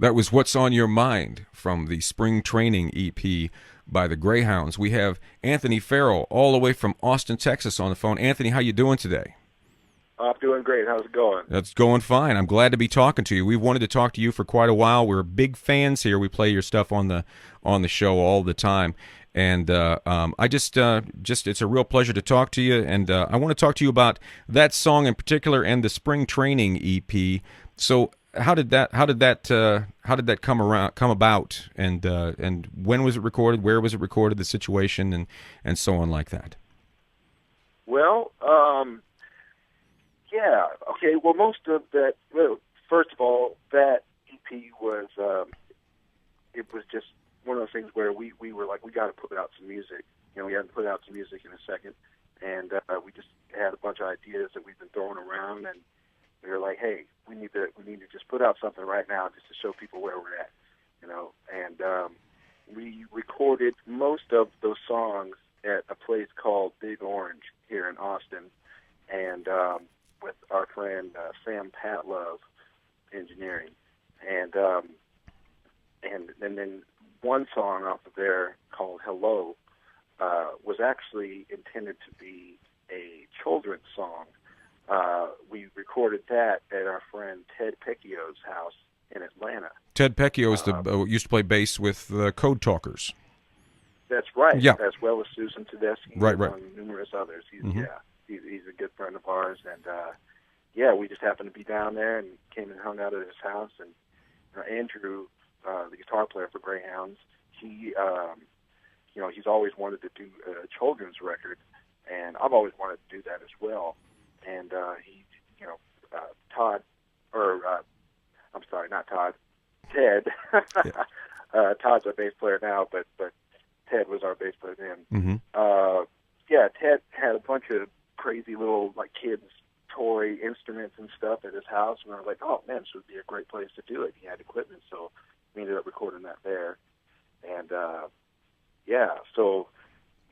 That was What's on Your Mind from the Spring Training EP by the Greyhounds. We have Anthony Farrell all the way from Austin, Texas on the phone. Anthony, how you doing today? I'm doing great. How's it going? That's going fine. I'm glad to be talking to you. We've wanted to talk to you for quite a while. We're big fans here. We play your stuff on the show all the time. And I just it's a real pleasure to talk to you. And I want to talk to you about that song in particular and the Spring Training EP. So how did that come about, and when was it recorded? Where was it recorded? The situation and so on like that. Well, yeah, okay. Well, most of that. Well, first of all, that EP was it was just one of those things where we were like, we got to put out some music. You know, we hadn't put out some music in a second, and we just had a bunch of ideas that we've been throwing around, and we were like, hey, we need to just put out something right now just to show people where we're at, you know. And we recorded most of those songs at a place called Big Orange here in Austin, and with our friend Sam Patlove Engineering, and then one song off of there called Hello was actually intended to be a children's song. We recorded that at our friend Ted Pecchio's house in Atlanta. Ted Pecchio is used to play bass with the Code Talkers. That's right. Yeah. As well as Susan Tedeschi. Right. And numerous others. He's Mm-hmm. He's a good friend of ours, and yeah, we just happened to be down there and came and hung out at his house. And Andrew, the guitar player for Greyhounds, he he's always wanted to do a children's record, and I've always wanted to do that as well. And Todd, or I'm sorry, not Todd, Ted. Yeah. Todd's our bass player now, but Ted was our bass player then. Mm-hmm. Ted had a bunch of crazy little like kids' toy instruments and stuff at his house, and I was like, oh man, this would be a great place to do it. He had equipment, so we ended up recording that there. And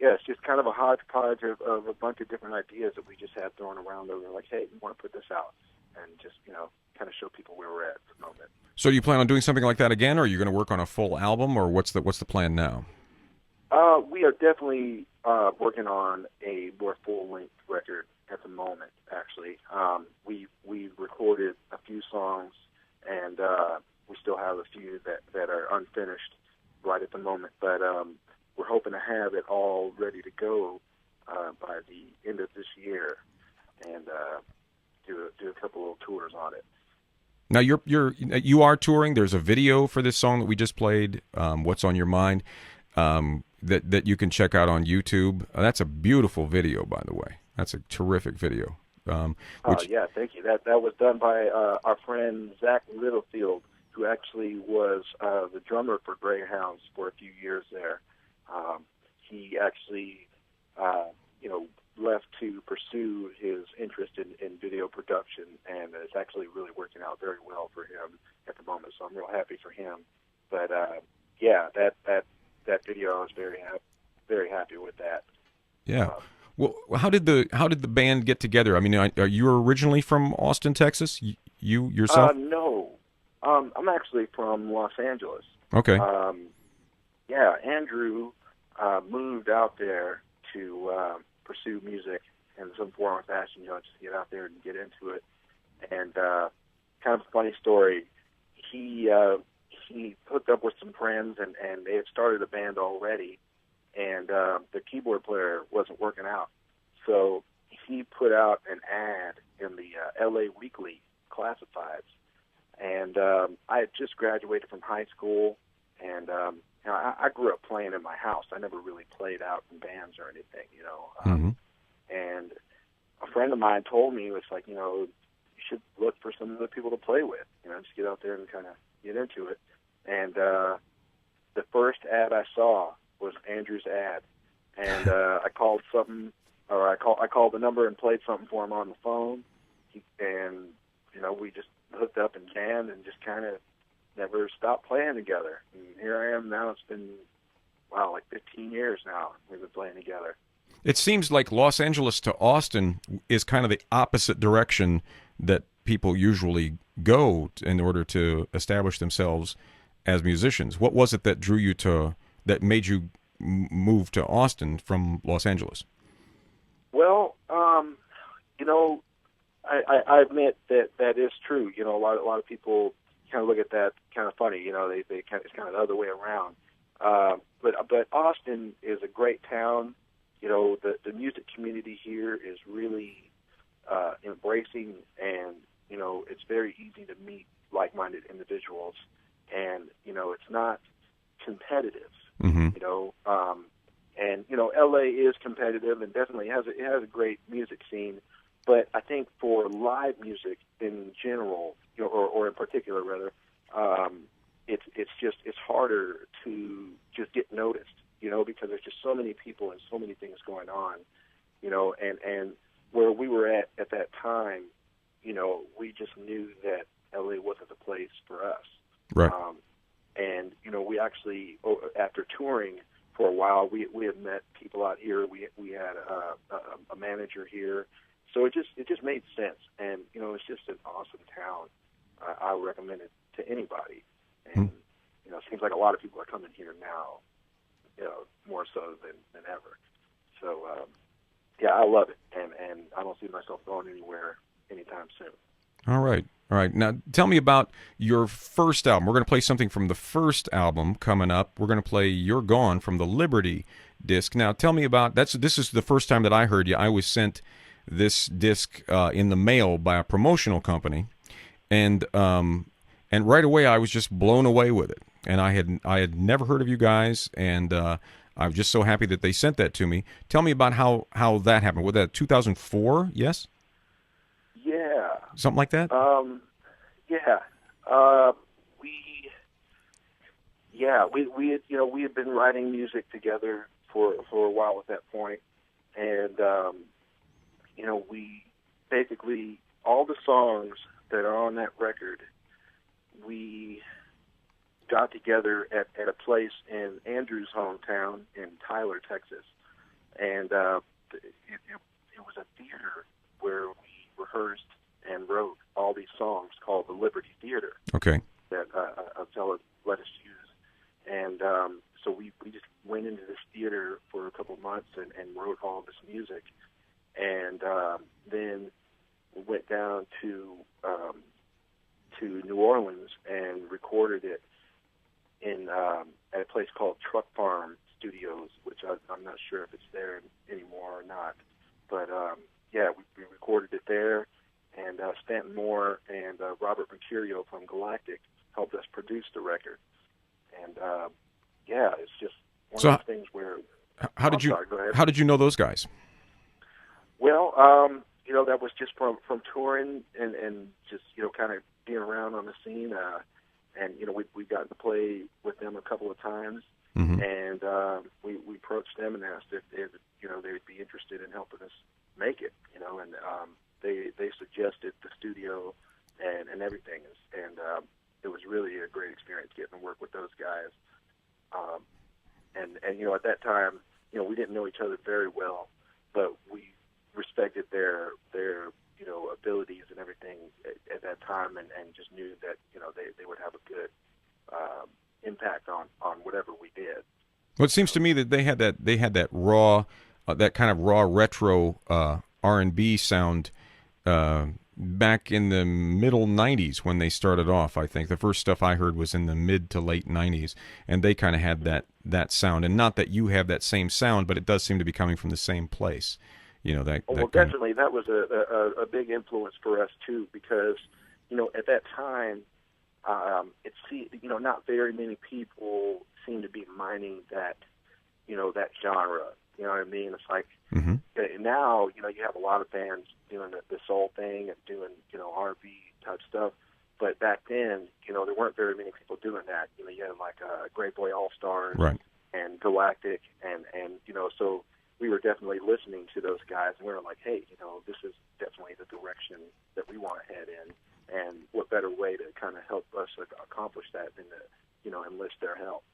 it's just kind of a hodgepodge of a bunch of different ideas that we just had thrown around. That we were like, hey, we want to put this out and just kind of show people where we're at the moment. So do you plan on doing something like that again, or are you going to work on a full album, or what's the plan now? We are definitely working on a more full-length record at the moment, actually. We recorded a few songs, and we still have a few that are unfinished right at the moment, but we're hoping to have it all ready to go by the end of this year, and do a couple of tours on it. Now you are touring. There's a video for this song that we just played, "What's on Your Mind," that you can check out on YouTube. That's a beautiful video, by the way. That's a terrific video. Yeah, thank you. That was done by our friend Zach Littlefield, who actually was the drummer for Greyhounds for a few years there. He actually, left to pursue his interest in video production, and it's actually really working out very well for him at the moment. So I'm real happy for him. But that video, I was very happy with that. Yeah. Well, how did the band get together? I mean, are you originally from Austin, Texas? You yourself? No. I'm actually from Los Angeles. Okay. Andrew moved out there to pursue music in some form or fashion, just to get out there and get into it. And kind of a funny story, he hooked up with some friends, and they had started a band already, and the keyboard player wasn't working out. So he put out an ad in the LA Weekly classifieds, and I had just graduated from high school, and I grew up playing in my house. I never really played out in bands or anything, Mm-hmm. And a friend of mine told me, it was like, you should look for some other people to play with, just get out there and kind of get into it. And the first ad I saw was Andrew's ad, and I called the number and played something for him on the phone, and we just hooked up and jammed and just kind of never stopped playing together. And here I am now. It's been like 15 years now we've been playing together. It seems like Los Angeles to Austin is kind of the opposite direction that people usually go in order to establish themselves as musicians. What was it that drew you to, that made you move to Austin from Los Angeles? Well, I admit that is true. A lot of people kind of look at that kind of funny. They kind of, it's kind of the other way around. But Austin is a great town. The music community here is really embracing, and it's very easy to meet like-minded individuals, and it's not competitive. Mm-hmm. And LA is competitive and definitely has a great music scene. But I think for live music in general, or in particular rather, it's harder to just get noticed, because there's just so many people and so many things going on, and where we were at that time, we just knew that LA wasn't the place for us. Right. And we actually, after touring for a while, we had met people out here. We had a manager here, so it just made sense. And it's just an awesome town. I recommend it to anybody. And it seems like a lot of people are coming here now, more so than ever. So yeah, I love it, and I don't see myself going anywhere anytime soon. All right. Now, tell me about your first album. We're going to play something from the first album coming up. We're going to play You're Gone from the Liberty disc. Now, tell me about this is the first time that I heard you. I was sent this disc in the mail by a promotional company, and right away I was just blown away with it. And I had never heard of you guys, and I'm just so happy that they sent that to me. Tell me about how that happened. Was that 2004? Yes? Yeah. Something like that? Yeah. We had been writing music together for a while at that point, and we basically, all the songs that are on that record, we got together at a place in Andrew's hometown in Tyler, Texas, and it was a theater where we rehearsed and wrote all these songs called the Liberty Theater. Okay. That a fellow let us use, and so we just went into this theater for a couple months and wrote all this music, and then we went down to New Orleans and recorded it in at a place called Truck Farm Studios, which I'm not sure if it's there anymore or not, but we recorded it there, and Stanton Moore and Robert Mercurio from Galactic helped us produce the record, and it's just one of those things where. How did you know those guys? Well, that was just from touring and just kind of being around on the scene, and we got to play with them a couple of times, mm-hmm. and we approached them and asked if they'd be interested in helping us make it, and they suggested the studio and everything, and it was really a great experience getting to work with those guys, and at that time, we didn't know each other very well, but we respected their abilities and everything at that time, and just knew that they would have a good impact on whatever we did. Well, it seems to me that they had that raw, that kind of raw retro R&B sound back in the middle 90s when they started off. I think the first stuff I heard was in the mid to late 90s, and they kind of had that sound. And not that you have that same sound, but it does seem to be coming from the same place. Definitely, that was a big influence for us too, because at that time, not very many people seem to be mining that genre. You know what I mean? It's like mm-hmm. Now you have a lot of bands doing the soul thing and doing R&B type stuff, but back then there weren't very many people doing that. You had like Great Boy All Stars, right, and Galactic, and so we were definitely listening to those guys, and we were like, hey, this is definitely the direction that we want to head in, and what better way to kind of help us accomplish that than to enlist their help,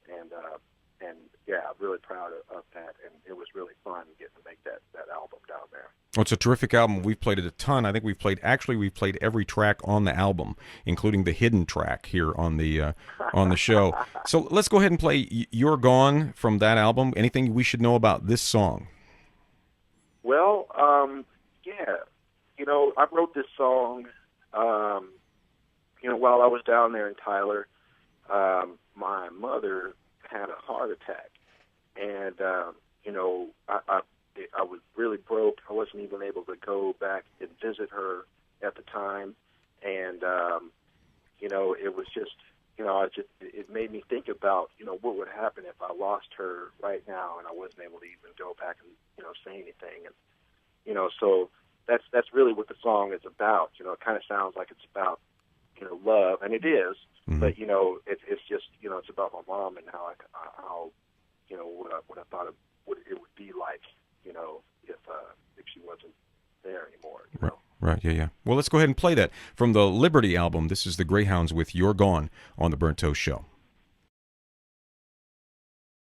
and yeah, I'm really proud of that, and it was really fun getting to make that album down there. Well, it's a terrific album. We've played it a ton. I think we've played every track on the album, including the hidden track here on the show. So let's go ahead and play "You're Gone" from that album. Anything we should know about this song? Well, yeah, I wrote this song, while I was down there in Tyler. My mother had a heart attack, and I was really broke. I wasn't even able to go back and visit her at the time, and it was just, it made me think about, what would happen if I lost her right now, and I wasn't able to even go back and say anything, and so that's really what the song is about. It kind of sounds like it's about love, and it is, Mm-hmm. but it's just it's about my mom and how what I thought it would be like if she wasn't there anymore. Right, yeah. Well, let's go ahead and play that from the Liberty album. This is the Greyhounds with "You're Gone" on the Burnt Toast Show.